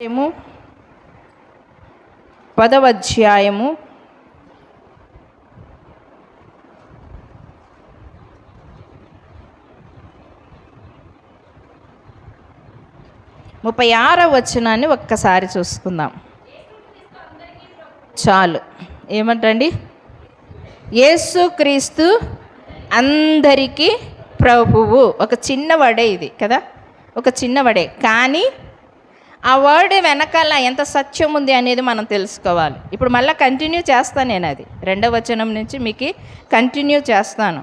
10వ అధ్యాయము 36వ వచనాన్ని ఒక్కసారి చూసుకుందాం. చాలు. ఏమంటండి? యేసుక్రీస్తు అందరికీ ప్రభువు. ఒక చిన్న వడే ఇది కదా, ఒక చిన్న వడే. కానీ ఆ వర్డ్ వెనకాల ఎంత సత్యం ఉంది అనేది మనం తెలుసుకోవాలి. ఇప్పుడు మళ్ళీ కంటిన్యూ చేస్తాను, నేను అది 2వ వచనం నుంచి మీకు కంటిన్యూ చేస్తాను.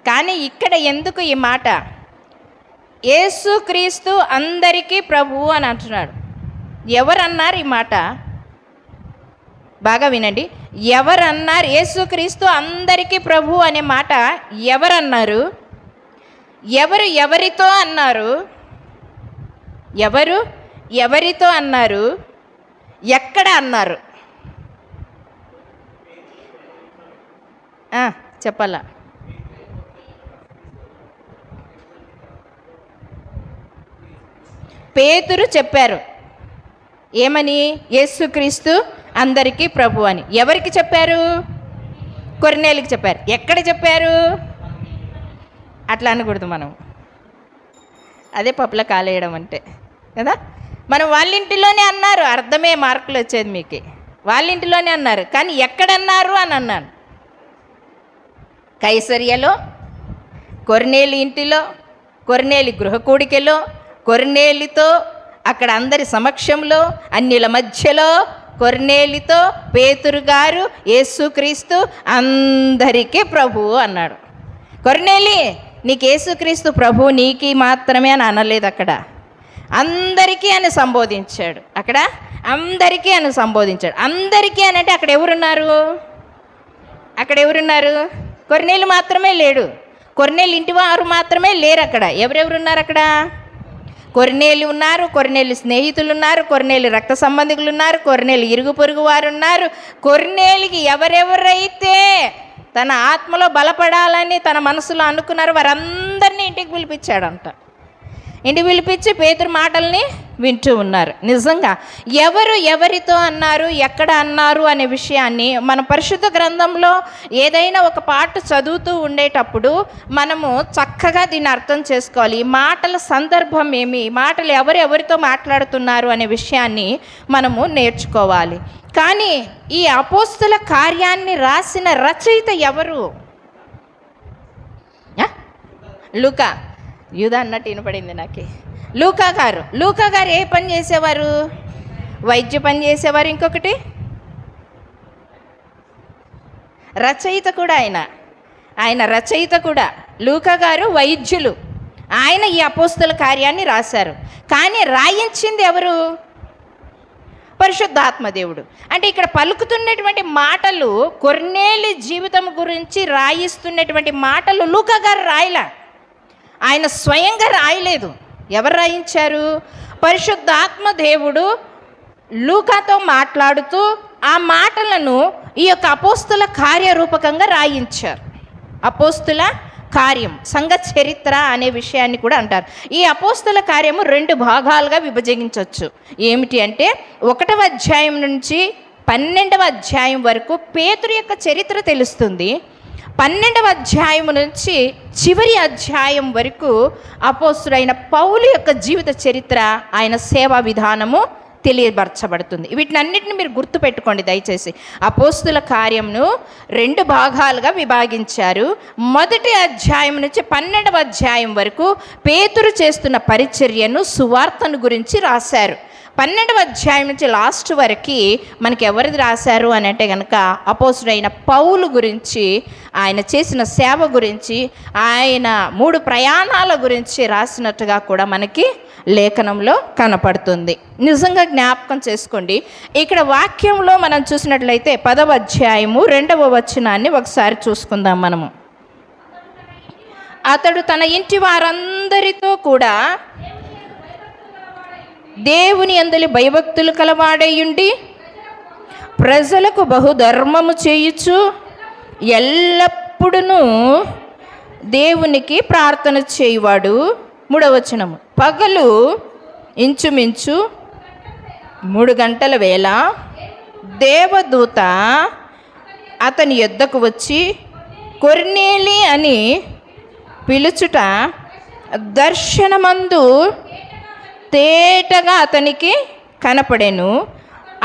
కానీ ఇక్కడ ఎందుకు ఈ మాట? యేసుక్రీస్తు అందరికీ ప్రభువు అని అంటున్నాడు. ఎవరన్నారు ఈ మాట? బాగా వినండి. ఎవరన్నారు యేసుక్రీస్తు అందరికీ ప్రభువు అనే మాట? ఎవరన్నారు? ఎవరితో అన్నారు? ఎవరితో అన్నారు? ఎక్కడ అన్నారు? చెప్పాలా? పేతురు చెప్పారు. ఏమని? యేసుక్రీస్తు అందరికీ ప్రభు అని. ఎవరికి చెప్పారు? కొర్నేలికి చెప్పారు. ఎక్కడ చెప్పారు? అట్లా అనకూడదు మనం. అదే పప్పుల కాలేయడం అంటే కదా. మనం వాళ్ళ ఇంటిలోనే అన్నారు, అర్థమే మార్కులు వచ్చేది మీకు. వాళ్ళ ఇంటిలోనే అన్నారు, కానీ ఎక్కడన్నారు అని అన్నాను. కైసరియలో, కొర్నేలి ఇంటిలో, కొర్నేలి గృహకూడికలో, కొర్నేలితో అక్కడ అందరి సమక్షంలో, అన్యుల మధ్యలో కొర్నేలితో పేతురు గారు యేసుక్రీస్తు అందరికీ ప్రభువు అన్నాడు. కొర్నేలి, నీకు యేసుక్రీస్తు ప్రభు నీకు మాత్రమే అని అనలేదు, అక్కడ అందరికీ అని సంబోధించాడు. అక్కడ అందరికీ అని సంబోధించాడు. అందరికీ అని అంటే అక్కడ ఎవరున్నారు? కొర్నేలి మాత్రమే లేడు. కొర్నేలి ఇంటి వారు మాత్రమే లేరు. అక్కడ ఎవరెవరున్నారు? అక్కడ కొర్నేలి ఉన్నారు, కొర్నేలి స్నేహితులు ఉన్నారు, కొర్నేలి రక్త సంబంధికులు ఉన్నారు, కొర్నేలి ఇరుగు పొరుగు వారు ఉన్నారు. కొర్నేలికి ఎవరెవరైతే తన ఆత్మలో బలపడాలని తన మనసులో అనుకున్నారో వారందరినీ ఇంటికి పిలిపించాడంట. ఇంటికి పిలిపించి పేతురు మాటల్ని వింటూ ఉన్నారు. నిజంగా ఎవరితో అన్నారు, ఎక్కడ అన్నారు అనే విషయాన్ని మన పరిశుద్ధ గ్రంథంలో ఏదైనా ఒక పాట చదువుతూ ఉండేటప్పుడు మనము చక్కగా దీన్ని అర్థం చేసుకోవాలి. ఈ మాటల సందర్భం ఏమి, మాటలు ఎవరితో మాట్లాడుతున్నారు అనే విషయాన్ని మనము నేర్చుకోవాలి. కానీ ఈ అపోస్తుల కార్యాన్ని రాసిన రచయిత ఎవరు? లూకా. యూదా అన్నట్టు వినపడింది నాకు. లూకా గారు ఏ పని చేసేవారు? వైద్య పని చేసేవారు. ఇంకొకటి రచయిత కూడా. ఆయన రచయిత కూడా. లూకా గారు వైద్యులు. ఆయన ఈ అపోస్తుల కార్యాన్ని రాశారు. కానీ రాయించింది ఎవరు? పరిశుద్ధాత్మ దేవుడు. అంటే ఇక్కడ పలుకుతున్నటువంటి మాటలు, కొర్నేలి జీవితం గురించి రాయిస్తున్నటువంటి మాటలు లూకా గారు రాయలా. ఆయన స్వయంగా రాయలేదు. ఎవరు రాయించారు? పరిశుద్ధాత్మ దేవుడు లూకాతో మాట్లాడుతూ ఆ మాటలను ఈ యొక్క అపోస్తుల కార్యరూపకంగా రాయించారు. అపోస్తుల కార్యం, సంఘ చరిత్ర అనే విషయాన్ని కూడా అంటారు. ఈ అపోస్తుల కార్యము 2 భాగాలుగా విభజించవచ్చు. ఏమిటి అంటే 1వ అధ్యాయం నుంచి 12వ అధ్యాయం వరకు పేతురు యొక్క చరిత్ర తెలుస్తుంది. 12వ అధ్యాయం నుంచి చివరి అధ్యాయం వరకు అపోస్తుడైన పౌలు యొక్క జీవిత చరిత్ర, ఆయన సేవా విధానము తెలియపరచబడుతుంది. వీటినన్నిటిని మీరు గుర్తుపెట్టుకోండి దయచేసి. అపోస్తుల కార్యంను 2 భాగాలుగా విభాగించారు. మొదటి అధ్యాయం నుంచి 12వ అధ్యాయం వరకు పేతురు చేస్తున్న పరిచర్యను, సువార్తను గురించి రాశారు. 12వ అధ్యాయం నుంచి లాస్ట్ వరకు మనకి ఎవరిది రాశారు అని అంటే కనుక అపోస్తుడైన పౌలు గురించి, ఆయన చేసిన సేవ గురించి, ఆయన 3 ప్రయాణాల గురించి రాసినట్టుగా కూడా మనకి లేఖనంలో కనపడుతుంది. నిజంగా జ్ఞాపకం చేసుకోండి. ఇక్కడ వాక్యంలో మనం చూసినట్లయితే 10వ అధ్యాయము 2వ వచనాన్ని ఒకసారి చూసుకుందాం మనము. అతడు తన ఇంటి వారందరితో కూడా దేవుని యందలి భయభక్తులు కలవాడయుండి ప్రజలకు బహుధర్మము చేయుచు ఎల్లప్పుడూ దేవునికి ప్రార్థన చేయువాడు. 3వ వచనము. పగలు ఇంచుమించు 3 గంటల వేళ దేవదూత అతని యొద్దకు వచ్చి కొర్నేలి అని పిలుచుట దర్శనమందు తేటగా అతనికి కనపడెను.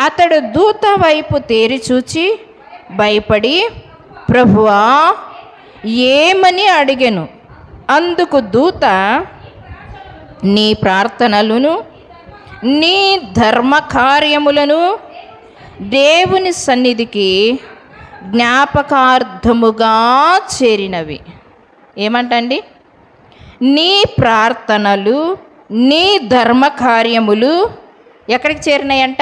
అతడు దూత వైపు తేరి చూచి భయపడి, ప్రభువా ఏమని అడిగెను. అందుకు దూత, నీ ప్రార్థనలను నీ ధర్మ కార్యములను దేవుని సన్నిధికి జ్ఞాపకార్థముగా చేరినవి. ఏమంటండి? నీ ప్రార్థనలు నీ ధర్మ కార్యములు ఎక్కడికి చేరినాయంట?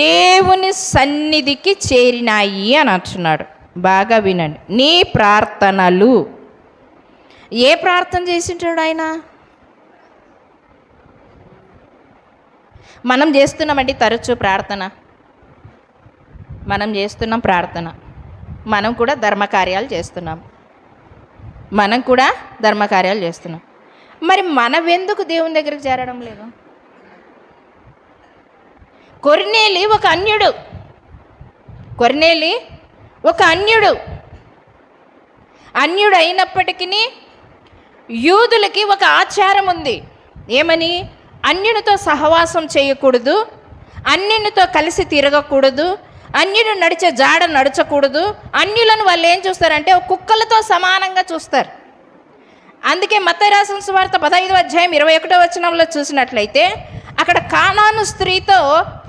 దేవుని సన్నిధికి చేరినాయి అని అంటున్నాడు. బాగా వినండి. నీ ప్రార్థనలు. ఏ ప్రార్థన చేసింటాడు ఆయన? మనం చేస్తున్నామండి తరచూ ప్రార్థన. మనం చేస్తున్నాం ప్రార్థన. మనం కూడా ధర్మకార్యాలు చేస్తున్నాం. మరి మనమెందుకు దేవుని దగ్గరికి చేరడం లేదు? కొర్నేలి ఒక అన్యుడు. అన్యుడు అయినప్పటికీ యూదులకి ఒక ఆచారం ఉంది. ఏమని? అన్యునితో సహవాసం చేయకూడదు, అన్యునితో కలిసి తిరగకూడదు, అన్యుడు నడిచే జాడ నడచకూడదు. అన్యులను వాళ్ళు ఏం చూస్తారంటే కుక్కలతో సమానంగా చూస్తారు. అందుకే మత్తయి రాసిన సువార్త 15వ అధ్యాయం 21వ వచనంలో చూసినట్లయితే అక్కడ కానాను స్త్రీతో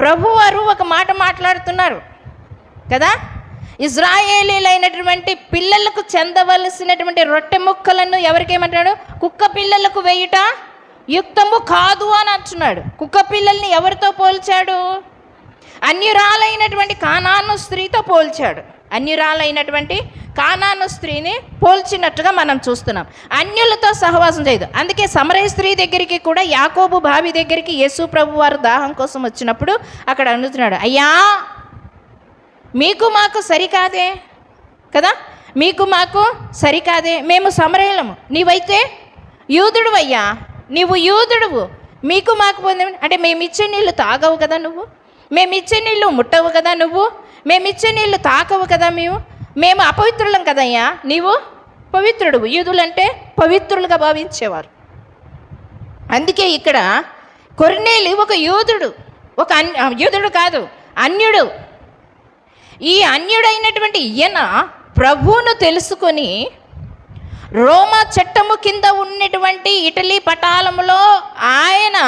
ప్రభువారు ఒక మాట మాట్లాడుతున్నారు కదా. ఇజ్రాయేలీలైనటువంటి పిల్లలకు చెందవలసినటువంటి రొట్టె ముక్కలను ఎవరికేమంటాడు? కుక్క పిల్లలకు వేయుట యుక్తము కాదు అని అంటున్నాడు. కుక్క పిల్లల్ని ఎవరితో పోల్చాడు? అన్యురాలైనటువంటి కానాను స్త్రీతో పోల్చాడు. అన్యురాలైనటువంటి కానాను స్త్రీని పోల్చినట్టుగా మనం చూస్తున్నాం. అన్యులతో సహవాసం చేయదు. అందుకే సమరయ స్త్రీ దగ్గరికి కూడా, యాకోబు బావి దగ్గరికి యేసు ప్రభు వారు దాహం కోసం వచ్చినప్పుడు అక్కడ అనుతున్నాడు, అయ్యా మీకు మాకు సరికాదే కదా, మీకు మాకు సరికాదే, మేము సమరయులము, నీవైతే యూదుడు అయ్యా, నీవు యూదుడువు, మీకు మాకు పొందే అంటే మేమిచ్చే నీళ్ళు తాగవు కదా నువ్వు, మేమిచ్చే నీళ్ళు ముట్టవు కదా నువ్వు, మేమిచ్చే నీళ్ళు తాకవు కదా మేము అపవిత్రులం కదయ్యా, నీవు పవిత్రుడు. యూదులంటే పవిత్రులుగా భావించేవారు. అందుకే ఇక్కడ కొర్నేలి ఒక యూదుడు, యూదుడు కాదు అన్యుడు. ఈ అన్యుడైనటువంటి ఈయన ప్రభువును తెలుసుకొని రోమా చట్టము కింద ఉన్నటువంటి ఇటలీ పటాలములో ఆయన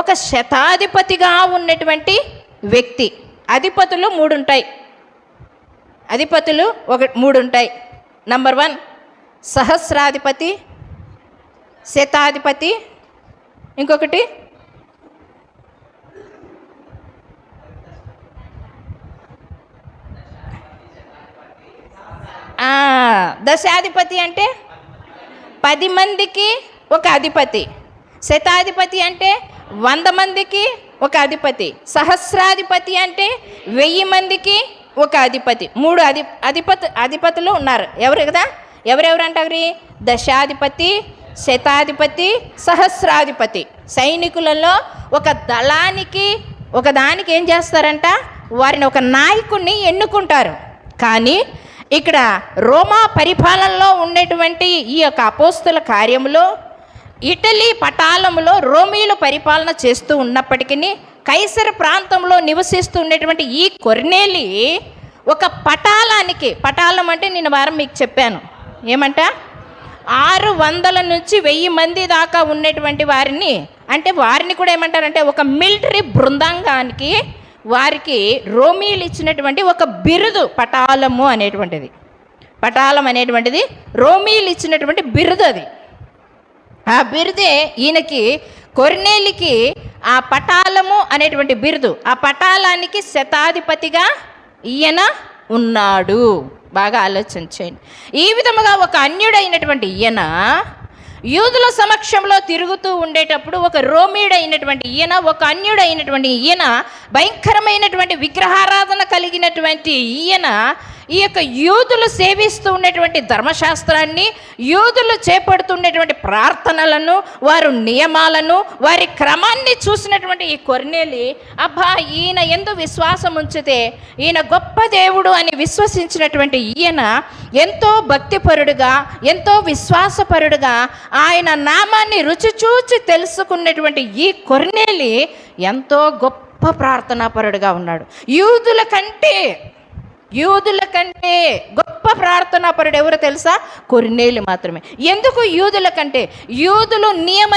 ఒక శతాధిపతిగా ఉన్నటువంటి వ్యక్తి. అధిపతులు 3 ఉంటాయి. అధిపతులు 3 ఉంటాయి. నంబర్ 1 సహస్రాధిపతి, శతాధిపతి, ఇంకొకటి దశాధిపతి అంటే 10 మందికి ఒక అధిపతి, శతాధిపతి అంటే 100 మందికి ఒక అధిపతి, సహస్రాధిపతి అంటే 1000 మందికి ఒక అధిపతి. 3 అధిపతులు ఉన్నారు. ఎవరు కదా? ఎవరెవరు అంటారు? దశాధిపతి, శతాధిపతి, సహస్రాధిపతి. సైనికులలో ఒక దళానికి ఒకదానికి ఏం చేస్తారంట? వారిని ఒక నాయకుడిని ఎన్నుకుంటారు. కానీ ఇక్కడ రోమా పరిపాలనలో ఉండేటువంటి ఈ యొక్క అపోస్తుల కార్యములో ఇటలీ పటాలంలో రోమీలు పరిపాలన చేస్తూ ఉన్నప్పటికీ కైసర్ ప్రాంతంలో నివసిస్తూ ఉండేటువంటి ఈ కొర్నేలి ఒక పటాలం అంటే నేను వారం మీకు చెప్పాను ఏమంట, 600 నుంచి 1000 మంది దాకా ఉన్నటువంటి వారిని, అంటే వారిని కూడా ఏమంటారంటే ఒక మిలిటరీ బృందాంగానికి వారికి రోమీలు ఇచ్చినటువంటి ఒక బిరుదు పటాలము అనేటువంటిది. పటాలం అనేటువంటిది రోమీలు ఇచ్చినటువంటి బిరుదు. అది ఆ బిరుదే ఈయనకి కొర్నేలికి ఆ పటాలము అనేటువంటి బిరుదు. ఆ పటాలానికి శతాధిపతిగా ఈయన ఉన్నాడు. బాగా ఆలోచించండి. ఈ విధముగా ఒక అన్యుడైనటువంటి ఈయన యూదుల సమక్షంలో తిరుగుతూ ఉండేటప్పుడు ఒక రోమీడైనటువంటి ఈయన, ఒక అన్యుడైనటువంటి ఈయన, భయంకరమైనటువంటి విగ్రహారాధన కలిగినటువంటి ఈయన ఈ యొక్క యూదులు సేవిస్తూ ఉన్నటువంటి ధర్మశాస్త్రాన్ని, యూదులు చేపడుతున్నటువంటి ప్రార్థనలను, వారు నియమాలను, వారి క్రమాన్ని చూసినటువంటి ఈ కొర్నేలి, అబ్బా ఈయన యందు విశ్వాసం ఉంచితే ఈయన గొప్ప దేవుడు అని విశ్వసించినటువంటి ఈయన ఎంతో భక్తిపరుడుగా, ఎంతో విశ్వాసపరుడుగా, ఆయన నామాన్ని రుచి చూచి తెలుసుకున్నటువంటి ఈ కొర్నేలి ఎంతో గొప్ప ప్రార్థనాపరుడుగా ఉన్నాడు. యూదుల కంటే గొప్ప ప్రార్థనాపరుడు ఎవరు తెలుసా? కొర్నేలి మాత్రమే. ఎందుకు యూదుల కంటే? యూదులు నియమ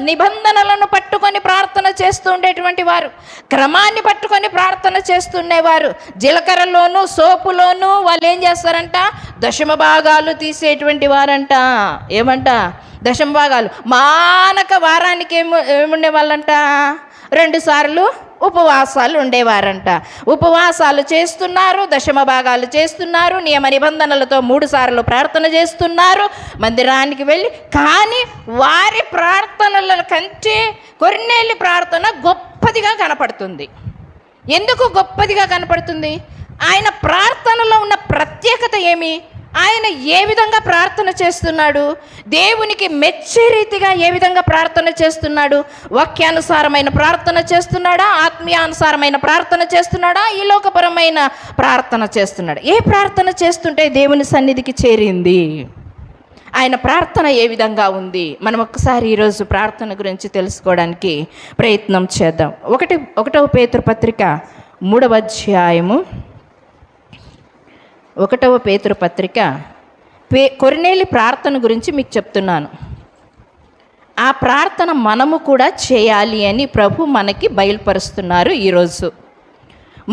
నిబంధనలను పట్టుకొని ప్రార్థన చేస్తూ ఉండేటువంటి వారు, క్రమాన్ని పట్టుకొని ప్రార్థన చేస్తుండేవారు. జీలకర్రలోను సోపులోను వాళ్ళు ఏం చేస్తారంట? దశమ భాగాలు తీసేటువంటి వారంట. ఏమంట? దశమ భాగాలు మానక వారానికి ఏముండే వాళ్ళంట? 2 సార్లు ఉపవాసాలు ఉండేవారంట. ఉపవాసాలు చేస్తున్నారు, దశమ భాగాలు చేస్తున్నారు, నియమ నిబంధనలతో 3 సార్లు ప్రార్థన చేస్తున్నారు మందిరానికి వెళ్ళి. కానీ వారి ప్రార్థనల కంటే కొర్నేలి ప్రార్థన గొప్పదిగా కనపడుతుంది. ఎందుకు గొప్పదిగా కనపడుతుంది? ఆయన ప్రార్థనలో ఉన్న ప్రత్యేకత ఏమి? ఆయన ఏ విధంగా ప్రార్థన చేస్తున్నాడు? దేవునికి మెచ్చే రీతిగా ఏ విధంగా ప్రార్థన చేస్తున్నాడు? వాక్యానుసారమైన ప్రార్థన చేస్తున్నాడా? ఆత్మీయానుసారమైన ప్రార్థన చేస్తున్నాడా? ఈ లోకపరమైన ప్రార్థన చేస్తున్నాడా? ఏ ప్రార్థన చేస్తుంటే దేవుని సన్నిధికి చేరింది? ఆయన ప్రార్థన ఏ విధంగా ఉంది? మనం ఒక్కసారి ఈరోజు ప్రార్థన గురించి తెలుసుకోవడానికి ప్రయత్నం చేద్దాం. 1వ పేతురు పత్రిక 3వ అధ్యాయము, 1వ పేతురు పత్రిక కొర్నేలి ప్రార్థన గురించి మీకు చెప్తున్నాను. ఆ ప్రార్థన మనము కూడా చేయాలి అని ప్రభు మనకి బయలుపరుస్తున్నారు ఈరోజు.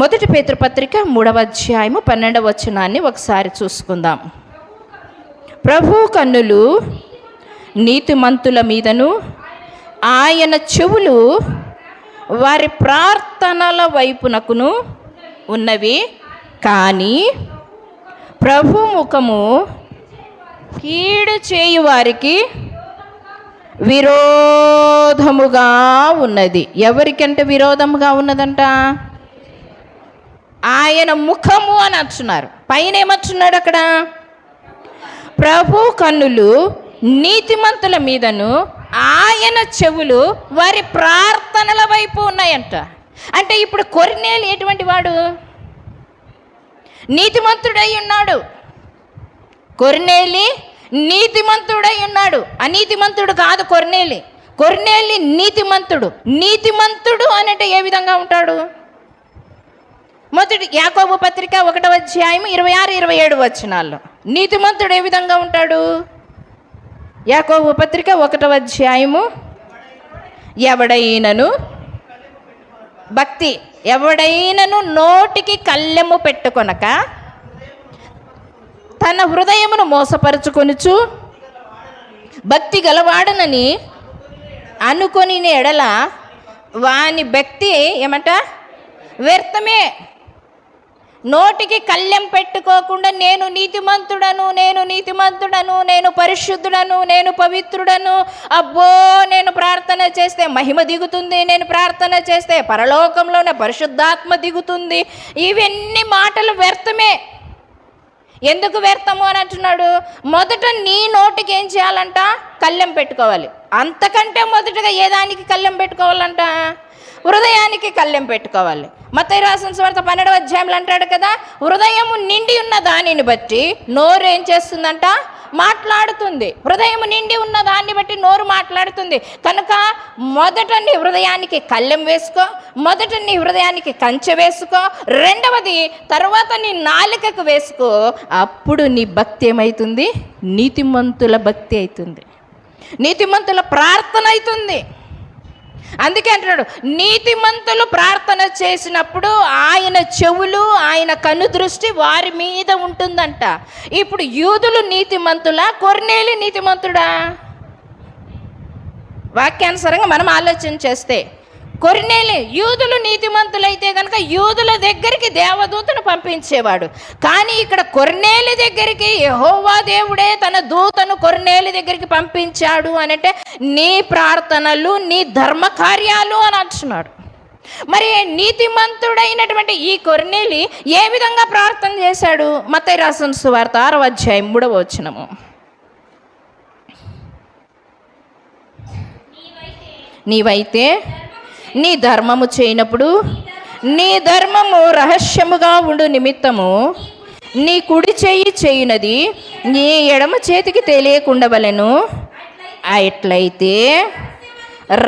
1 పేతురు పత్రిక 3వ అధ్యాయము 12వ వచనాన్ని ఒకసారి చూసుకుందాం. ప్రభు కన్నులు నీతిమంతుల మీదను, ఆయన చెవులు వారి ప్రార్థనల వైపునకును ఉన్నవి, కానీ ప్రభు ముఖము కీడు చేయు వారికి విరోధముగా ఉన్నది. ఎవరికంటే విరోధముగా ఉన్నదంట? ఆయన ముఖము అని అంటున్నారు. పైన ఏమర్చున్నాడు అక్కడ? ప్రభు కన్నులు నీతిమంతుల మీదను, ఆయన చెవులు వారి ప్రార్థనల వైపు ఉన్నాయంట. అంటే ఇప్పుడు కొర్నేలి ఎటువంటి వాడు? నీతిమంతుడై ఉన్నాడు. కొర్నేలి నీతిమంతుడై ఉన్నాడు. అనీతిమంతుడు కాదు కొర్నేలి. కొర్నేలి నీతిమంతుడు. నీతిమంతుడు అంటే ఏ విధంగా ఉంటాడు? మొదటి యాకోబు పత్రిక 1వ అధ్యాయం 26-27 వచనాల్లో నీతిమంతుడు ఏ విధంగా ఉంటాడు? యాకోబు పత్రిక 1వ అధ్యాయము, ఎవడైనను భక్తి, ఎవడైనను నోటికి కళ్ళెము పెట్టుకొనక తన హృదయమును మోసపరుచుకొనుచు భక్తి గలవాడనని అనుకొని ఎడల వాని భక్తి ఏమంట? వ్యర్థమే. నోటికి కళ్ళెం పెట్టుకోకుండా నేను నీతిమంతుడను, నేను పరిశుద్ధుడను, నేను పవిత్రుడను, అబ్బో నేను ప్రార్థన చేస్తే మహిమ దిగుతుంది, నేను ప్రార్థన చేస్తే పరలోకంలోనే పరిశుద్ధాత్మ దిగుతుంది, ఇవన్నీ మాటలు వ్యర్థమే. ఎందుకు వ్యర్థము అని అంటున్నాడు? మొదట నీ నోటికి ఏం చేయాలంట? కళ్ళెం పెట్టుకోవాలి. అంతకంటే మొదటగా ఏ దానికి కళ్ళెం పెట్టుకోవాలంట? హృదయానికి కళ్ళెం పెట్టుకోవాలి. మత్తయి రాసిన సువార్త 12వ అధ్యాయంలో అంటాడు కదా, హృదయము నిండి ఉన్న దానిని బట్టి నోరు ఏం చేస్తుందంట? మాట్లాడుతుంది. హృదయము నిండి ఉన్న దాన్ని బట్టి నోరు మాట్లాడుతుంది. కనుక మొదట నీ హృదయానికి కళ్ళెం వేసుకో, మొదట నీ హృదయానికి కంచె వేసుకో, రెండవది తర్వాత నీ నాలుకకు వేసుకో. అప్పుడు నీ భక్తి ఏమవుతుంది? నీతిమంతుల భక్తి అవుతుంది, నీతిమంతుల ప్రార్థన అవుతుంది. అందుకే అంటున్నాడు, నీతిమంతులు ప్రార్థన చేసినప్పుడు ఆయన చెవులు, ఆయన కను దృష్టి వారి మీద ఉంటుందంట. ఇప్పుడు యూదులు నీతిమంతులా? కొర్నేలి నీతిమంతుడా? వాక్యానుసారంగా మనం ఆలోచన చేస్తే కొర్నేలి, యూదులు నీతిమంతులైతే కనుక యూదుల దగ్గరికి దేవదూతను పంపించేవాడు. కానీ ఇక్కడ కొర్నేలి దగ్గరికి యెహోవా దేవుడే తన దూతను కొర్నేలి దగ్గరికి పంపించాడు అని అంటే నీ ప్రార్థనలు, నీ ధర్మ కార్యాలు అని అంటున్నాడు. మరి నీతిమంతుడైనటువంటి ఈ కొర్నేలి ఏ విధంగా ప్రార్థన చేశాడు? మత్తయి రాసిన సువార్త 6వ అధ్యాయం 3వ వచనము. నీవైతే నీ ధర్మము చేయనప్పుడు నీ ధర్మము రహస్యముగా ఉండు నిమిత్తము నీ కుడి చెయ్యి చేయునది నీ ఎడమ చేతికి తెలియకుండవలెను. అట్లయితే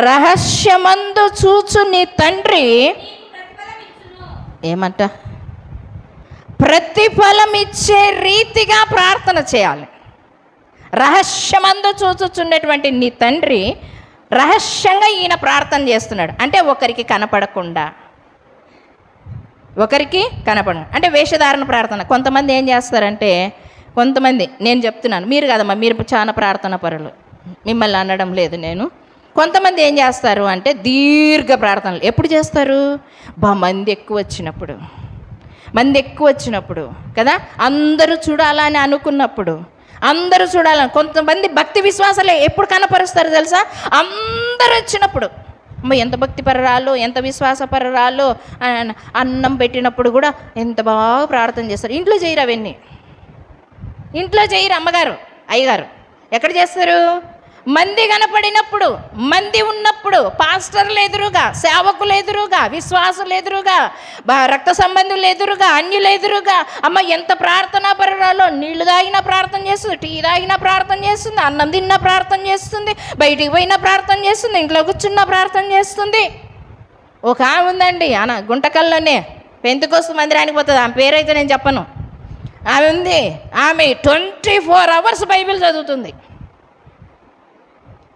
రహస్యమందు చూచు నీ తండ్రి ఏమంట ప్రతిఫలం ఇచ్చే రీతిగా ప్రార్థన చేయాలి. రహస్యమందు చూచుచున్నటువంటి నీ తండ్రి రహస్యంగా ఈయన ప్రార్థన చేస్తున్నాడు. అంటే ఒకరికి కనపడకుండా, అంటే వేషధారణ ప్రార్థన. కొంతమంది ఏం చేస్తారంటే, కొంతమంది, నేను చెప్తున్నాను, మీరు కదమ్మా, మీరు చాలా ప్రార్థన పరులు, మిమ్మల్ని అనడం లేదు నేను. కొంతమంది ఏం చేస్తారు అంటే దీర్ఘ ప్రార్థనలు ఎప్పుడు చేస్తారు? మంది ఎక్కువ వచ్చినప్పుడు కదా, అందరూ చూడాలని అనుకున్నప్పుడు, అందరూ చూడాలని. కొంతమంది భక్తి విశ్వాసాలు ఎప్పుడు కనపరుస్తారు తెలుసా? అందరూ వచ్చినప్పుడు. అమ్మ ఎంత భక్తి పరరాలో, ఎంత విశ్వాస పరరాలో, అన్నం పెట్టినప్పుడు కూడా ఎంత బాగా ప్రార్థన చేస్తారు. ఇంట్లో చేయరు అవన్నీ, ఇంట్లో చేయరు. అమ్మగారు అయ్యగారు ఎక్కడ చేస్తారు? మంది కనపడినప్పుడు, మంది ఉన్నప్పుడు, పాస్టర్లు ఎదురుగా, సేవకులు ఎదురుగా, విశ్వాసులు ఎదురుగా, రక్త సంబంధులు ఎదురుగా, అన్యులు ఎదురుగా. అమ్మ ఎంత ప్రార్థనా పరురాలో, నీళ్లు తాగినా ప్రార్థన చేస్తుంది, టీ తాగినా ప్రార్థన చేస్తుంది, అన్నం తిన్నా ప్రార్థన చేస్తుంది, బయటికి పోయినా ప్రార్థన చేస్తుంది, ఇంట్లో కూర్చున్నా ప్రార్థన చేస్తుంది. ఒక ఆమె ఉందండి, గుంటకల్లోనే పెంతెకోస్తు మందిరానికి పోతుంది, ఆమె పేరైతే నేను చెప్పను. ఆమె ఉంది, ఆమె 24 hours బైబిల్ చదువుతుంది,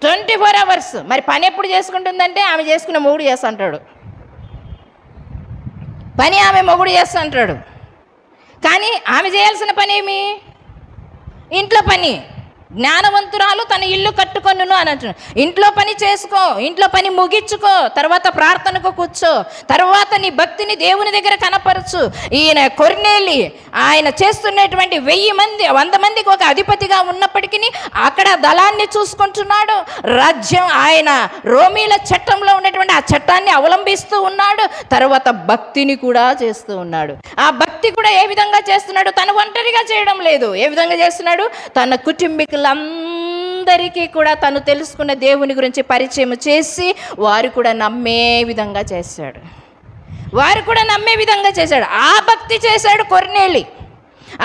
24 hours. మరి పని ఎప్పుడు చేసుకుంటుందంటే ఆమె చేసుకున్న మొగుడు చేస్తుంటాడు, పని ఆమె మొగుడు చేస్తుంటాడు. కానీ ఆమె చేయాల్సిన పని ఏమి? ఇంట్లో పని. జ్ఞానవంతురాలు తన ఇల్లు కట్టుకొనును అని అంటున్నాడు. ఇంట్లో పని చేసుకో, ఇంట్లో పని ముగించుకో, తర్వాత ప్రార్థనకు కూర్చో, తర్వాత నీ భక్తిని దేవుని దగ్గర కనపరచు. ఈయన కొర్నేలి ఆయన చేస్తున్నటువంటి 1000 మంది 100 మందికి ఒక అధిపతిగా ఉన్నప్పటికీ అక్కడ దళాన్ని చూసుకుంటున్నాడు. రాజ్యం ఆయన రోమీల చట్టంలో ఉన్నటువంటి ఆ చట్టాన్ని అవలంబిస్తూ ఉన్నాడు. తర్వాత భక్తిని కూడా చేస్తూ ఉన్నాడు. ఆ భక్తి కూడా ఏ విధంగా చేస్తున్నాడు? తను ఒంటరిగా చేయడం లేదు. ఏ విధంగా చేస్తున్నాడు? తన కుటుంబీకులందరికీ కూడా తను తెలుసుకున్న దేవుని గురించి పరిచయం చేసి వారు కూడా నమ్మే విధంగా చేశాడు. ఆ భక్తి చేశాడు కొర్నేలి.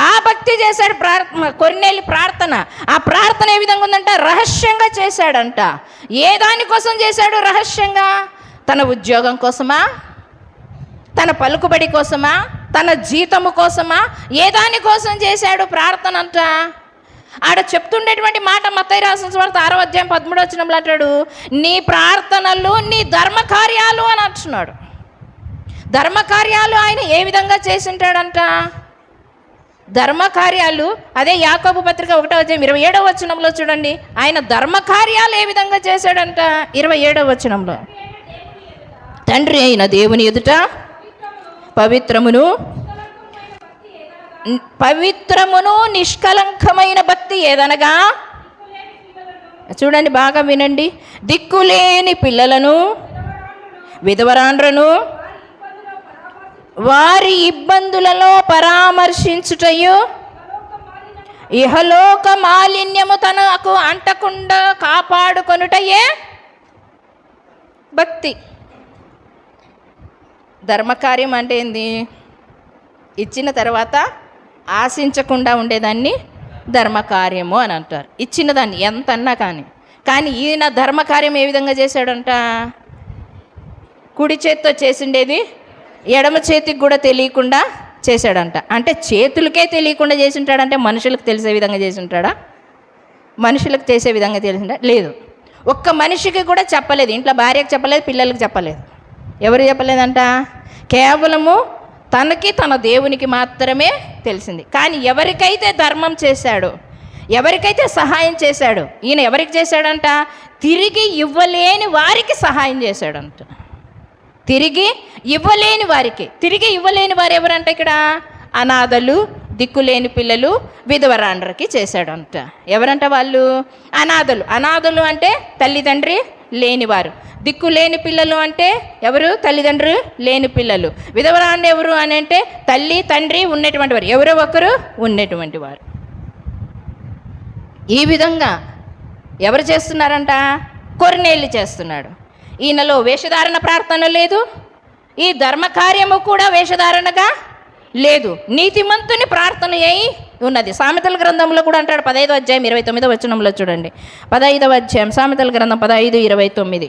ఆ భక్తి చేశాడు కొర్నేలి ప్రార్థన. ఆ ప్రార్థన ఏ విధంగా ఉందంట? రహస్యంగా చేశాడంట. ఏ దానికోసం చేశాడు రహస్యంగా? తన ఉద్యోగం కోసమా? తన పలుకుబడి కోసమా? తన జీతము కోసమా? ఏ దానికోసం చేశాడు ప్రార్థన అంట? ఆడ చెప్తుండేటువంటి మాట మత్తయి రాసిన సువార్త 6వ అధ్యాయం 13వ వచనంలో అంటాడు, నీ ప్రార్థనలు నీ ధర్మకార్యాలు అని అంటున్నాడు. ధర్మకార్యాలు ఆయన ఏ విధంగా చేసి ఉంటాడంట? ధర్మకార్యాలు అదే యాకోబు పత్రిక 1వ అధ్యాయం 27వ వచనంలో చూడండి, ఆయన ధర్మకార్యాలు ఏ విధంగా చేశాడంట? 27వ వచనంలో, తండ్రి అయిన దేవుని ఎదుట పవిత్రమును నిష్కలంకమైన భక్తి ఏదనగా, చూడండి బాగా వినండి, దిక్కులేని పిల్లలను, విధవరాండ్రను వారి ఇబ్బందులలో పరామర్శించుటయు, ఇహలోక మాలిన్యము తనకు అంటకుండా కాపాడుకొనుటయే భక్తి. ధర్మకార్యం అంటే ఏంది? ఇచ్చిన తర్వాత ఆశించకుండా ఉండేదాన్ని ధర్మకార్యము అని అంటారు. ఇచ్చిన దాన్ని ఎంత అన్నా కానీ ఈయన ధర్మకార్యం ఏ విధంగా చేశాడంట? కుడి చేతితో చేసిండేది ఎడమ చేతికి కూడా తెలియకుండా చేశాడంట. అంటే చేతులకే తెలియకుండా చేసి ఉంటాడంటే మనుషులకు తెలిసే విధంగా చేసి ఉంటాడా? మనుషులకు చేసే విధంగా తెలిసిందా? లేదు. ఒక్క మనిషికి కూడా చెప్పలేదు. ఇంట్లో భార్యకు చెప్పలేదు, పిల్లలకు చెప్పలేదు. ఎవరు చెప్పలేదంట? కేవలము తనకి తన దేవునికి మాత్రమే తెలిసింది. కానీ ఎవరికైతే ధర్మం చేశాడో, ఎవరికైతే సహాయం చేశాడో, ఈయన ఎవరికి చేశాడంట? తిరిగి ఇవ్వలేని వారికి సహాయం చేశాడంట. తిరిగి ఇవ్వలేని వారికి. తిరిగి ఇవ్వలేని వారు ఎవరంటే ఇక్కడ అనాథలు, దిక్కులేని పిల్లలు విధవరాండ్రకి చేశాడంట. ఎవరంట వాళ్ళు? అనాథలు. అనాథలు అంటే తల్లిదండ్రి లేనివారు. దిక్కులేని పిల్లలు అంటే ఎవరు? తల్లిదండ్రులు లేని పిల్లలు. విధవరాండ్ర ఎవరు అని అంటే తల్లి తండ్రి ఉన్నటువంటి వారు, ఎవరో ఒకరు ఉన్నటువంటి వారు. ఈ విధంగా ఎవరు చేస్తున్నారంట? కొర్నేలి చేస్తున్నాడు. ఈయనలో వేషధారణ ప్రార్థన లేదు, ఈ ధర్మకార్యము కూడా వేషధారణగా లేదు, నీతిమంతుని ప్రార్థన అయి ఉన్నది. సామెతల గ్రంథంలో కూడా అంటాడు, 15వ అధ్యాయం 29వ వచనంలో చూడండి. 15వ అధ్యాయం సామెతల గ్రంథం 15:29.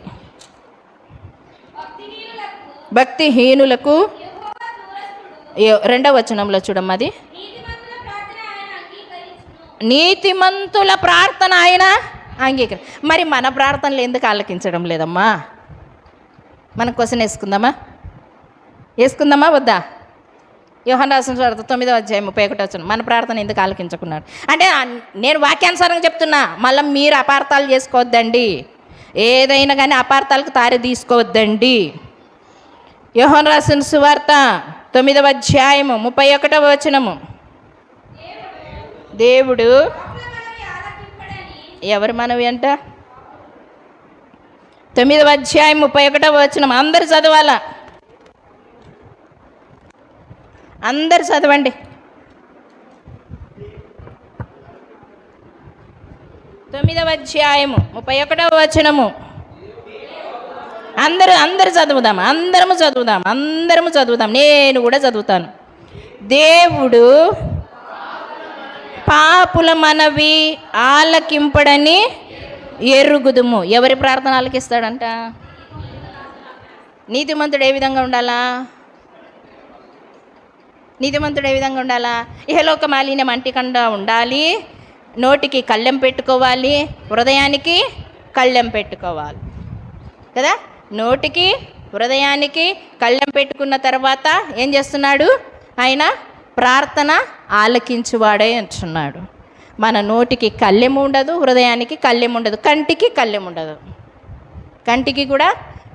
భక్తిహీనులకు 2వ వచనంలో చూడమ్మది, నీతిమంతుల ప్రార్థన ఆయన అంగీకరి. మరి మన ప్రార్థనలు ఎందుకు ఆలకించడం లేదమ్మా? మనం క్వశ్చన్ వేసుకుందామా వద్దా? యోహాను రాసిన సువార్త 9వ అధ్యాయం 31వ వచనం, మన ప్రార్థన ఎందుకు ఆలకించుకున్నాడు అంటే నేను వాక్యానుసారంగా చెప్తున్నా, మళ్ళీ మీరు అపార్థాలు చేసుకోవద్దండి, ఏదైనా కానీ అపార్థాలకు తారి తీసుకోవద్దండి. యోహాను రాసిన సువార్త 9వ అధ్యాయం 31వ వచనము, దేవుడు ఎవరు మనవి అంట? 9వ అధ్యాయం 31వ వచనం అందరు చదవాలా, అందరు చదవండి. 9వ అధ్యాయము 31వ వచనము అందరూ చదువుదాం, అందరము చదువుదాం. నేను కూడా చదువుతాను. దేవుడు పాపుల మనవి ఆలకింపడని ఎరుగుదుము. ఎవరి ప్రార్థన ఆలకిస్తాడంట? నీతిమంతుడు ఏ విధంగా ఉండాలా? ఇహలోక మాలిన్యం అంటికుండా ఉండాలి, నోటికి కళ్ళెం పెట్టుకోవాలి, హృదయానికి కళ్ళెం పెట్టుకోవాలి కదా. నోటికి హృదయానికి కళ్ళెం పెట్టుకున్న తర్వాత ఏం చేస్తున్నాడు ఆయన? ప్రార్థన ఆలకించువాడే అంటున్నాడు. మన నోటికి కళ్ళెం ఉండదు, హృదయానికి కళ్ళెం ఉండదు, కంటికి కళ్ళెం ఉండదు, కంటికి కూడా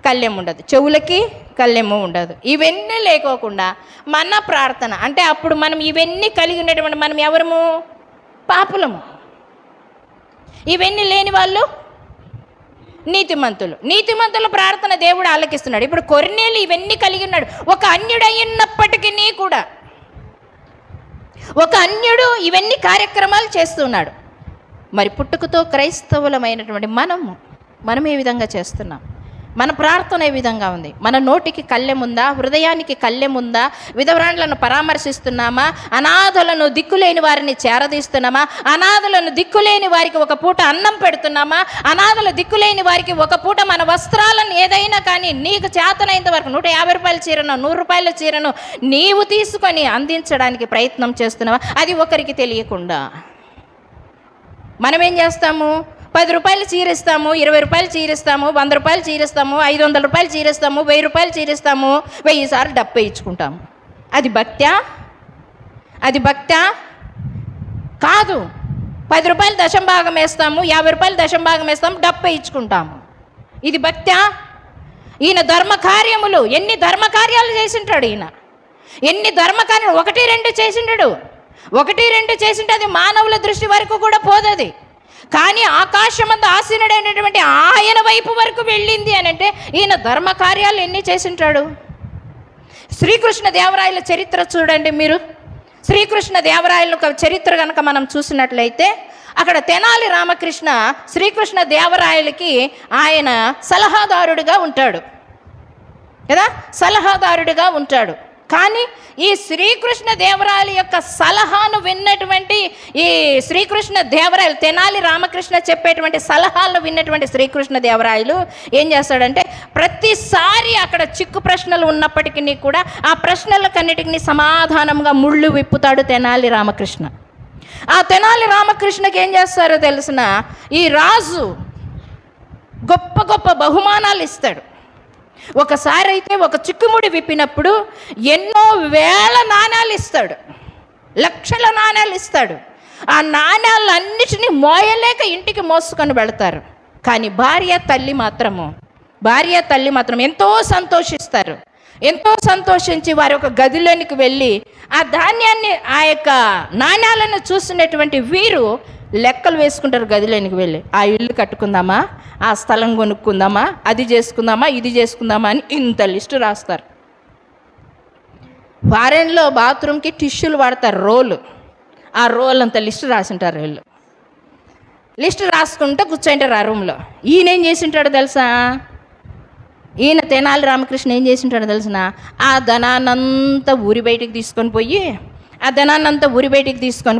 కళ్ళెం ఉండదు, చెవులకి కళ్ళెము ఉండదు. ఇవన్నీ లేకోకుండా మన ప్రార్థన అంటే అప్పుడు మనం ఇవన్నీ కలిగి ఉండేటువంటి మనం ఎవరము? పాపులము. ఇవన్నీ లేని వాళ్ళు నీతిమంతుల ప్రార్థన దేవుడు ఆలకిస్తున్నాడు. ఇప్పుడు కొర్నేలి ఇవన్నీ కలిగి ఉన్నాడు. ఒక అన్యుడైనప్పటికీ కూడా, ఒక అన్యుడు ఇవన్నీ కార్యక్రమాలు చేస్తున్నాడు. మరి పుట్టుకతో క్రైస్తవులమైనటువంటి మనం ఏ విధంగా చేస్తున్నాం? మన ప్రార్థన ఏ విధంగా ఉంది? మన నోటికి కళ్ళెముందా? హృదయానికి కళ్ళెముందా? విధవరాండ్లను పరామర్శిస్తున్నామా? అనాథలను దిక్కులేని వారిని చేరదీస్తున్నామా? అనాథలను దిక్కులేని వారికి ఒక పూట అన్నం పెడుతున్నామా? అనాథల దిక్కులేని వారికి ఒక పూట మన వస్త్రాలను ఏదైనా కానీ నీకు చేతనైనంత వరకు 150 రూపాయల చీరను 100 రూపాయల చీరను నీవు తీసుకొని అందించడానికి ప్రయత్నం చేస్తున్నావా? అది ఒకరికి తెలియకుండా మనం ఏం చేస్తాము? 10 రూపాయలు చీరిస్తాము, 20 రూపాయలు చీరిస్తాము, 100 రూపాయలు చీరిస్తాము, 500 రూపాయలు చీరిస్తాము, 1000 రూపాయలు చీరిస్తాము, 1000 సార్లు డబ్బు ఇచ్చుకుంటాము. అది భక్త్యా? కాదు. 10 రూపాయలు దశంభాగం వేస్తాము, 50 రూపాయలు దశంభాగం వేస్తాము, డబ్బు ఇచ్చుకుంటాము. ఇది భక్త్యా? ఈయన ధర్మకార్యములు ఎన్ని ధర్మకార్యాలు చేసింటాడు ఈయన, ఎన్ని ధర్మకార్యాలు 1-2 చేసింటాడు. 1-2 చేసింటే అది మానవుల దృష్టి వరకు కూడా పోదది. కానీ ఆకాశమందు ఆసీనుడైనటువంటి ఆయన వైపు వరకు వెళ్ళింది అని అంటే ఈయన ధర్మకార్యాలు ఎన్ని చేసింటాడు. శ్రీకృష్ణ దేవరాయల చరిత్ర చూడండి మీరు. శ్రీకృష్ణ దేవరాయల చరిత్ర కనుక మనం చూసినట్లయితే అక్కడ తెనాలి రామకృష్ణ శ్రీకృష్ణ దేవరాయలకి ఆయన సలహాదారుడిగా ఉంటాడు కదా, సలహాదారుడిగా ఉంటాడు. కానీ ఈ శ్రీకృష్ణ దేవరాయల యొక్క సలహాను విన్నటువంటి ఈ శ్రీకృష్ణ దేవరాయలు, తెనాలి రామకృష్ణ చెప్పేటువంటి సలహాలను విన్నటువంటి శ్రీకృష్ణ దేవరాయలు ఏం చేస్తాడంటే ప్రతిసారి అక్కడ చిక్కు ప్రశ్నలు ఉన్నప్పటికీ కూడా ఆ ప్రశ్నలకన్నిటికీ సమాధానంగా ముళ్ళు విప్పుతాడు తెనాలి రామకృష్ణ. ఆ తెనాలి రామకృష్ణకి ఏం చేస్తారో తెలిసిన, ఈ రాజు గొప్ప గొప్ప బహుమానాలు ఇస్తాడు. ఒకసారి అయితే ఒక చిక్కుముడి విప్పినప్పుడు ఎన్నో వేల నాణాలు ఇస్తాడు, లక్షల నాణాలు ఇస్తాడు. ఆ నాణాలన్నిటినీ మోయలేక ఇంటికి మోసుకొని వెళతారు. కానీ భార్య తల్లి మాత్రం ఎంతో సంతోషిస్తారు. ఎంతో సంతోషించి వారి ఒక గదిలోనికి వెళ్ళి ఆ ధాన్యాన్ని, ఆ యొక్క నాణ్యాలను చూసినటువంటి వీరు లెక్కలు వేసుకుంటారు. గదిలోనికి వెళ్ళి ఆ ఇల్లు కట్టుకుందామా, ఆ స్థలం కొనుక్కుందామా, అది చేసుకుందామా, ఇది చేసుకుందామా అని ఇంత లిస్టు రాస్తారు. ఫారెన్లో బాత్రూమ్కి టిష్యూలు వాడతారు, రోలు. ఆ రోల్ అంత లిస్టు రాసింటారు వీళ్ళు. లిస్టు రాసుకుంటూ కూర్చుంటారు ఆ రూమ్లో. ఈయన ఏం చేసింటాడో తెలుసా? ఈయన తెనాలి రామకృష్ణ ఏం చేసింటాడో తెలిసిన? ఆ ధనాన్నంతా ఊరి బయటికి తీసుకొని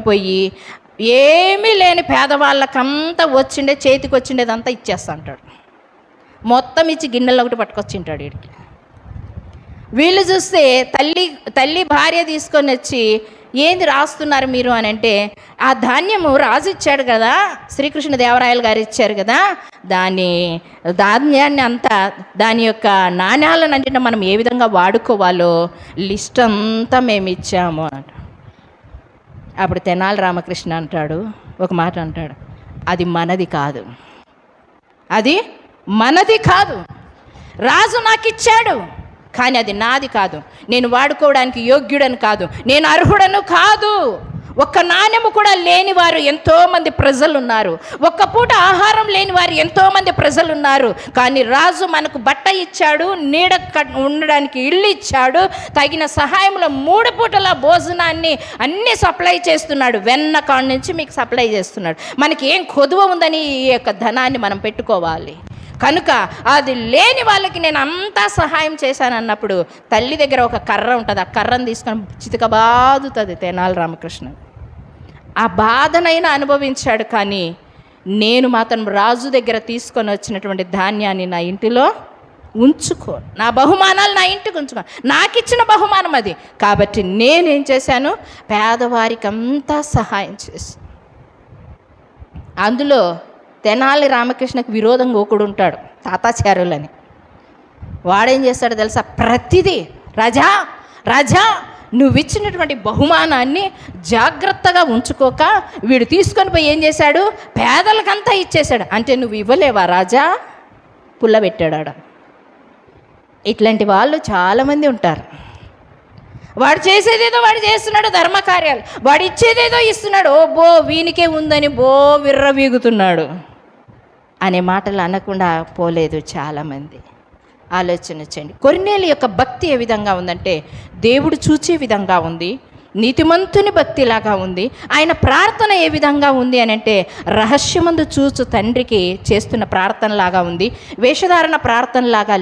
పోయి ఏమీ లేని పేదవాళ్ళకంతా చేతికి వచ్చిండేదంతా ఇచ్చేస్తా అంటాడు. మొత్తం ఇచ్చి గిన్నెలో ఒకటి పట్టుకొచ్చింటాడు వీడికి. వీళ్ళు చూస్తే తల్లి భార్య తీసుకొని వచ్చి, ఏంది రాస్తున్నారు మీరు అని అంటే, ఆ ధాన్యము రాజు ఇచ్చాడు కదా, శ్రీకృష్ణదేవరాయలు గారు ఇచ్చారు కదా, ధాన్యాన్ని అంతా, దాని యొక్క నాణ్యాలన్నింటినీ మనం ఏ విధంగా వాడుకోవాలో లిస్ట్ అంతా మేము ఇచ్చాము అంట. అప్పుడు తెనాలి రామకృష్ణ అంటాడు, ఒక మాట అంటాడు, అది మనది కాదు, అది మనది కాదు. రాజు నాకు ఇచ్చాడు, కానీ అది నాది కాదు. నేను వాడుకోవడానికి యోగ్యుడని కాదు, నేను అర్హుడను కాదు. ఒక్క నాణ్యము కూడా లేని వారు ఎంతోమంది ప్రజలు ఉన్నారు. ఒక్క పూట ఆహారం లేని వారు ఎంతోమంది ప్రజలు ఉన్నారు. కానీ రాజు మనకు బట్ట ఇచ్చాడు, నీడ ఉండడానికి ఇల్లు ఇచ్చాడు, తగిన సహాయంలో 3 పూటల భోజనాన్ని అన్నీ సప్లై చేస్తున్నాడు. వెన్న కాడ నుంచి మీకు సప్లై చేస్తున్నాడు. మనకి ఏం కొదువ ఉందని ఈ యొక్క ధనాన్ని మనం పెట్టుకోవాలి. కనుక అది లేని వాళ్ళకి నేను అంతా సహాయం చేశాను అన్నప్పుడు తల్లి దగ్గర ఒక కర్ర ఉంటుంది, ఆ కర్రను తీసుకొని చితకబాదుతుంది తెనాలి రామకృష్ణ. ఆ బాధనైనా అనుభవించాడు, కానీ నేను మాత్రం రాజు దగ్గర తీసుకొని వచ్చినటువంటి ధాన్యాన్ని నా ఇంటిలో ఉంచుకో, నా బహుమానాలు నా ఇంటికి ఉంచుకో, నాకు ఇచ్చిన బహుమానం అది. కాబట్టి నేనేం చేశాను, పేదవారికి అంతా సహాయం చేశాను. అందులో తెనాలి రామకృష్ణకు విరోధంగా ఒకడు ఉంటాడు, తాతాచార్యులని. వాడేం చేస్తాడో తెలుసా? ప్రతిదీ రాజా నువ్వు ఇచ్చినటువంటి బహుమానాన్ని జాగ్రత్తగా ఉంచుకోక వీడు తీసుకొని పోయి ఏం చేశాడు, పేదలకంతా ఇచ్చేశాడు. అంటే నువ్వు ఇవ్వలేవా రాజా? పుల్లబెట్టాడు. ఇట్లాంటి వాళ్ళు చాలామంది ఉంటారు. వాడు చేసేదేదో వాడు చేస్తున్నాడు, ధర్మకార్యాలు, వాడు ఇచ్చేదేదో ఇస్తున్నాడు, వీనికే ఉందని విర్రవీగుతున్నాడు అనే మాటలు అనకుండా పోలేదు చాలామంది. ఆలోచన చేయండి. కొర్నేలి యొక్క భక్తి ఏ విధంగా ఉందంటే, దేవుడు చూచే విధంగా ఉంది, నీతిమంతుని భక్తిలాగా ఉంది. ఆయన ప్రార్థన ఏ విధంగా ఉంది అని అంటే, రహస్యమందు చూచు తండ్రికి చేస్తున్న ప్రార్థనలాగా ఉంది. వేషధారణ ప్రార్థనలాగా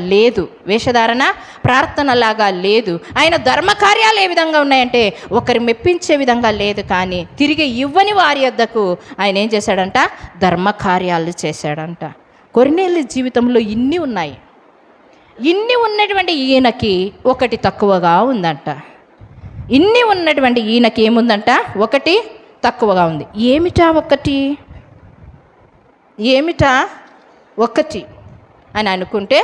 లేదు. ఆయన ధర్మకార్యాలు ఏ విధంగా ఉన్నాయంటే, ఒకరి మెప్పించే విధంగా లేదు, కానీ తిరిగి ఇవ్వని వారి వద్దకు ఆయన ఏం చేశాడంట, ధర్మకార్యాలు చేశాడంట. కొర్నేలి జీవితంలో ఇన్ని ఉన్నాయి. ఇన్ని ఉన్నటువంటి ఈయనకి ఒకటి తక్కువగా ఉందంట. ఇన్ని ఉన్నటువంటి ఈయనకి ఏముందంట, ఒకటి తక్కువగా ఉంది. ఏమిటా ఒకటి అని అనుకుంటే,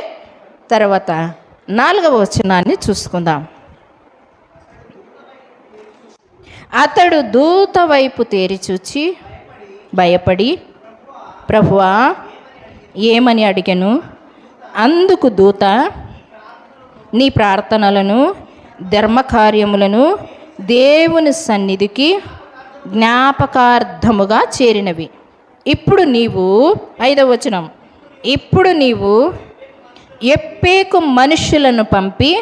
తర్వాత 4వ వచనాన్ని చూసుకుందాం. అతడు దూత వైపు తేరి చూచి భయపడి, ప్రభువా ఏమని అడిగెను. అందుకు దూత, నీ ప్రార్థనలను ధర్మకార్యములను దేవుని సన్నిధికి జ్ఞాపకార్థముగా చేరినవి. ఇప్పుడు నీవు 5వ వచనం, ఇప్పుడు నీవు ఎప్పేకు మనుషులను పంపి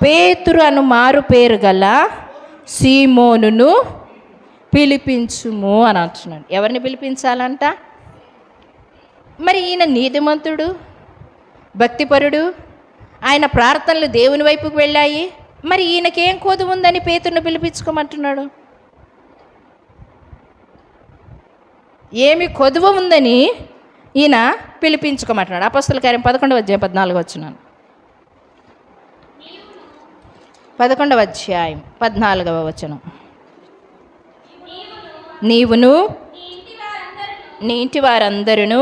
పేతురు అను మారు పేరు గల సీమోనును పిలిపించుము అని అంటున్నాడు. ఎవరిని పిలిపించాలంట? మరి ఈయన నీతిమంతుడు, భక్తిపరుడు, ఆయన ప్రార్థనలు దేవుని వైపుకు వెళ్ళాయి. మరి ఈయనకేం కొదువు ఉందని పేతురుని పిలిపించుకోమంటున్నాడు? ఏమి కొదువ ఉందని ఈయన పిలిపించుకోమంటున్నాడు? అపొస్తలుల కార్యం 11వ అధ్యాయం 14వ వచనం. 11వ అధ్యాయం 14వ వచనం. నీవును నీ ఇంటి వారందరూ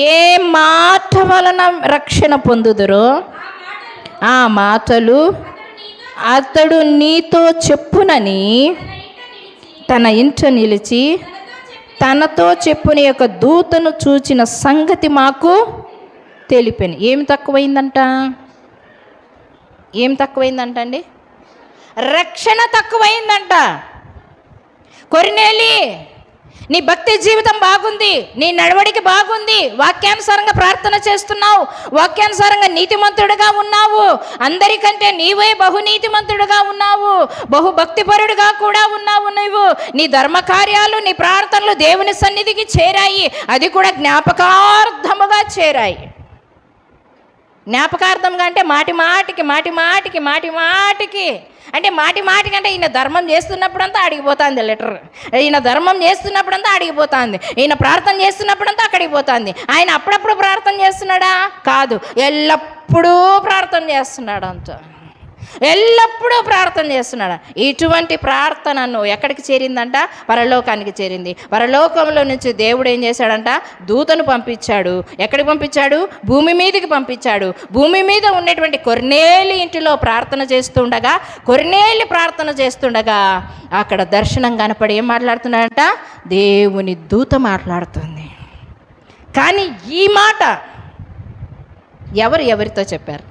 ఏ మాట వలన రక్షణ పొందుదురో ఆ మాటలు అతడు నీతో చెప్పునని తన ఇంట నిలిచి తనతో చెప్పుని యొక్క దూతను చూచిన సంగతి మాకు తెలిపాను. ఏం తక్కువైందంట? ఏం తక్కువైందంట అండి? రక్షణ తక్కువైందంట. కొర్నేలి, నీ భక్తి జీవితం బాగుంది, నీ నడవడికి బాగుంది, వాక్యానుసారంగా ప్రార్థన చేస్తున్నావు, వాక్యానుసారంగా నీతిమంతుడిగా ఉన్నావు, అందరికంటే నీవే బహునీతిమంతుడిగా ఉన్నావు, బహుభక్తిపరుడిగా కూడా ఉన్నావు. నువ్వు నీ ధర్మకార్యాలు, నీ ప్రార్థనలు దేవుని సన్నిధికి చేరాయి, అది కూడా జ్ఞాపకార్థముగా చేరాయి. జ్ఞాపకార్థంగా అంటే మాటి మాటికి అంటే మాటి అంటే ఈయన ధర్మం చేస్తున్నప్పుడంతా అడిగిపోతుంది లెటర్, ఈయన ధర్మం చేస్తున్నప్పుడంతా అడిగిపోతుంది, ఈయన ప్రార్థన చేస్తున్నప్పుడంతా అక్కడికి పోతుంది. ఆయన అప్పుడప్పుడు ప్రార్థన చేస్తున్నాడా? కాదు, ఎల్లప్పుడూ ప్రార్థన చేస్తున్నాడు. ఎల్లప్పుడూ ప్రార్థన చేస్తున్నాడు. ఇటువంటి ప్రార్థనను ఎక్కడికి చేరిందంట? పరలోకానికి చేరింది. పరలోకంలో నుంచి దేవుడు ఏం చేశాడంట? దూతను పంపించాడు. ఎక్కడికి పంపించాడు? భూమి మీదకి పంపించాడు. భూమి మీద ఉన్నటువంటి కొర్నేలి ఇంటిలో ప్రార్థన చేస్తుండగా అక్కడ దర్శనం కనపడి ఏం మాట్లాడుతున్నాడంట? దేవుని దూత మాట్లాడుతుంది. కానీ ఈ మాట ఎవరితో చెప్పారు?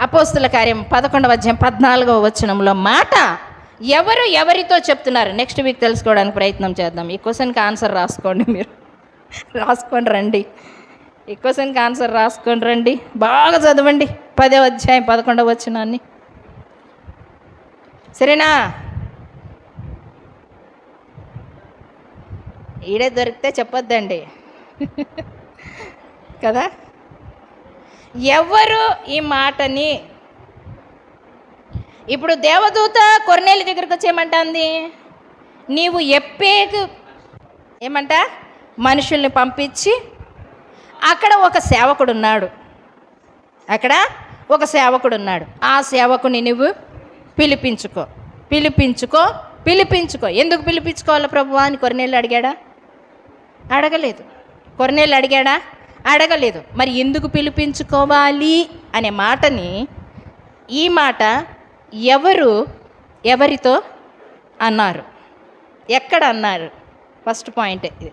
అపోస్తుల కార్యం 11వ అధ్యాయం 14వ వచనంలో మాట ఎవరితో చెప్తున్నారు? నెక్స్ట్ వీక్ తెలుసుకోవడానికి ప్రయత్నం చేద్దాం. ఈ క్వశ్చన్కి ఆన్సర్ రాసుకోండి, మీరు రాసుకొని రండి. ఈ క్వశ్చన్కి ఆన్సర్ రాసుకొని రండి, బాగా చదవండి 10వ అధ్యాయం 11వ వచనాన్ని. సరేనా? ఈడే దొరికితే చెప్పొద్దండి కదా. ఎవరు ఈ మాటని ఇప్పుడు దేవదూత కొర్నేలి దగ్గరకు వచ్చి ఏమంటుంది? నీవు ఎప్పేకు ఏమంట? మనుషుల్ని పంపించి అక్కడ ఒక సేవకుడు ఉన్నాడు, ఆ సేవకుని నువ్వు పిలిపించుకో. ఎందుకు పిలిపించుకోవాలి ప్రభువా అని కొర్నేలి అడిగాడా? అడగలేదు. కొర్నేలి అడిగాడా? అడగలేదు. మరి ఎందుకు పిలిపించుకోవాలి అనే మాటని, ఈ మాట ఎవరితో అన్నారు? ఎక్కడ అన్నారు? ఫస్ట్ పాయింట్ ఇది.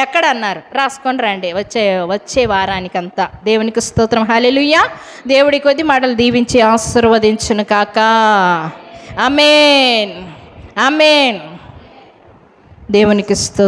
ఎక్కడ అన్నారు? రాసుకొని రండి వచ్చే వారానికంతా. దేవునికి స్తోత్రం, హల్లెలూయా. దేవుడి కొద్ది మాటలు దీవించి ఆశీర్వదించును కాక. ఆమేన్. దేవునికి స్తోత్రం.